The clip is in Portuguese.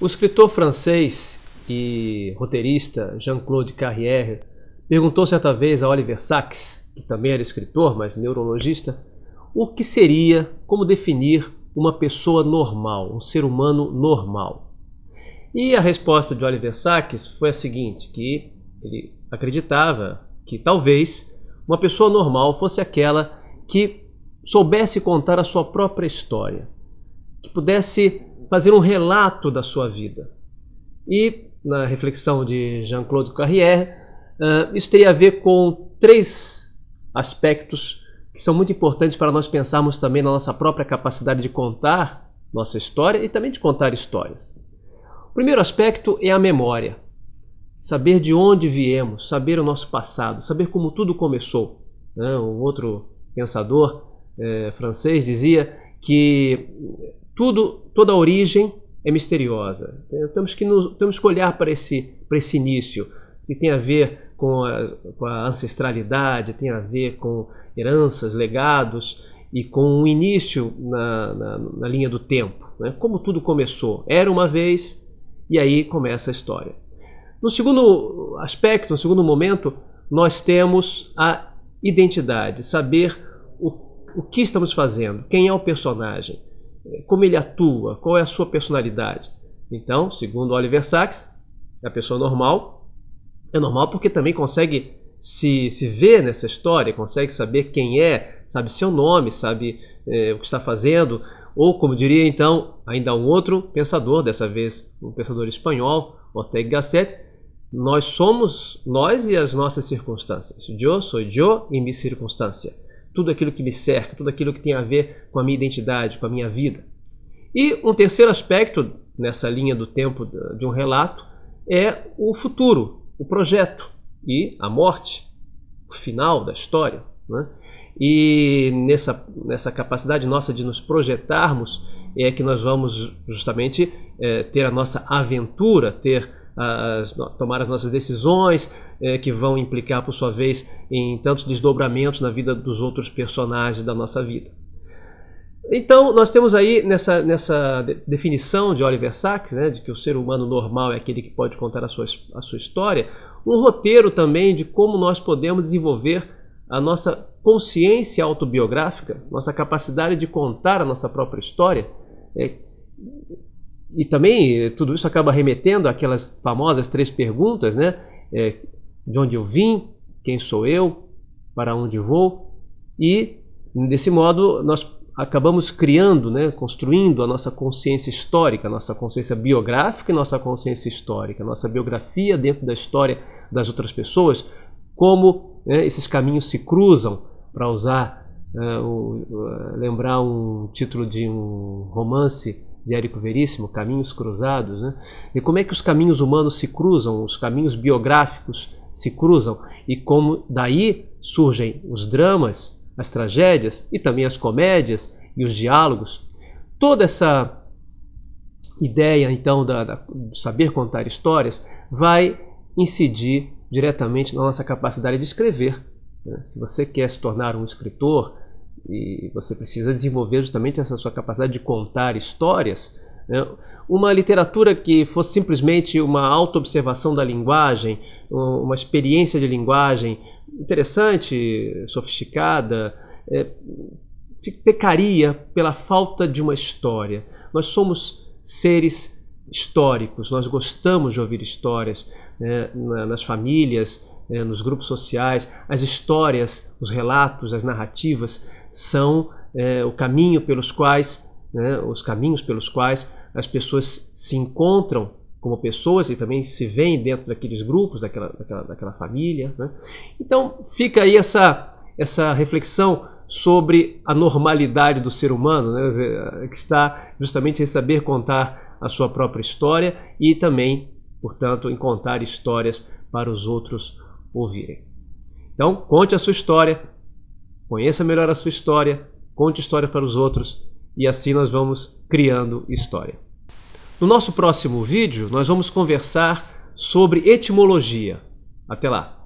O escritor francês e roteirista Jean-Claude Carrière perguntou certa vez a Oliver Sacks, que também era escritor, mas neurologista, o que seria, como definir uma pessoa normal, um ser humano normal. E a resposta de Oliver Sacks foi a seguinte, que ele acreditava que talvez uma pessoa normal fosse aquela que soubesse contar a sua própria história, que pudesse fazer um relato da sua vida. E na reflexão de Jean-Claude Carrière, isso teria a ver com três aspectos que são muito importantes para nós pensarmos também na nossa própria capacidade de contar nossa história e também de contar histórias. O primeiro aspecto é a memória. Saber de onde viemos, saber o nosso passado, saber como tudo começou. Um outro pensador francês dizia que toda a origem é misteriosa. Temos que olhar para esse início, que tem a ver com a ancestralidade, tem a ver com heranças, legados e com um início na linha do tempo. Como tudo começou. Era uma vez e aí começa a história. No segundo aspecto, no segundo momento, nós temos a identidade, saber o que estamos fazendo, quem é o personagem, como ele atua, qual é a sua personalidade. Então, segundo Oliver Sacks, a pessoa normal é normal porque também consegue se ver nessa história, consegue saber quem é, sabe seu nome, sabe o que está fazendo, ou como diria então ainda um outro pensador, dessa vez um pensador espanhol, Ortega y Gasset, nós somos nós e as nossas circunstâncias. Eu sou eu e minha circunstância. Tudo aquilo que me cerca, tudo aquilo que tem a ver com a minha identidade, com a minha vida. E um terceiro aspecto nessa linha do tempo de um relato é o futuro, o projeto e a morte, o final da história. E nessa capacidade nossa de nos projetarmos é que nós vamos justamente ter a nossa aventura, tomar as nossas decisões que vão implicar, por sua vez, em tantos desdobramentos na vida dos outros personagens da nossa vida. Então, nós temos aí nessa definição de Oliver Sacks, de que o ser humano normal é aquele que pode contar a sua história, um roteiro também de como nós podemos desenvolver a nossa consciência autobiográfica, nossa capacidade de contar a nossa própria história. E também tudo isso acaba remetendo àquelas famosas três perguntas, de onde eu vim, quem sou eu, para onde vou. E desse modo nós acabamos criando, construindo a nossa consciência histórica, a nossa consciência biográfica e nossa consciência histórica, a nossa biografia dentro da história das outras pessoas, como esses caminhos se cruzam, para lembrar um título de um romance de Érico Veríssimo, Caminhos Cruzados, e como é que os caminhos humanos se cruzam, os caminhos biográficos se cruzam, e como daí surgem os dramas, as tragédias e também as comédias e os diálogos. Toda essa ideia, então, do saber contar histórias vai incidir diretamente na nossa capacidade de escrever. Se você quer se tornar um escritor, e você precisa desenvolver justamente essa sua capacidade de contar histórias, uma literatura que fosse simplesmente uma auto-observação da linguagem, uma experiência de linguagem interessante, sofisticada, pecaria pela falta de uma história. Nós somos seres históricos, nós gostamos de ouvir histórias nas famílias, nos grupos sociais. As histórias, os relatos, as narrativas são os caminhos pelos quais as pessoas se encontram como pessoas e também se veem dentro daqueles grupos, daquela família. Então fica aí essa reflexão sobre a normalidade do ser humano, que está justamente em saber contar a sua própria história e também, portanto, em contar histórias para os outros ouvirem. Então, conte a sua história, conheça melhor a sua história, conte história para os outros e assim nós vamos criando história. No nosso próximo vídeo, nós vamos conversar sobre etimologia. Até lá!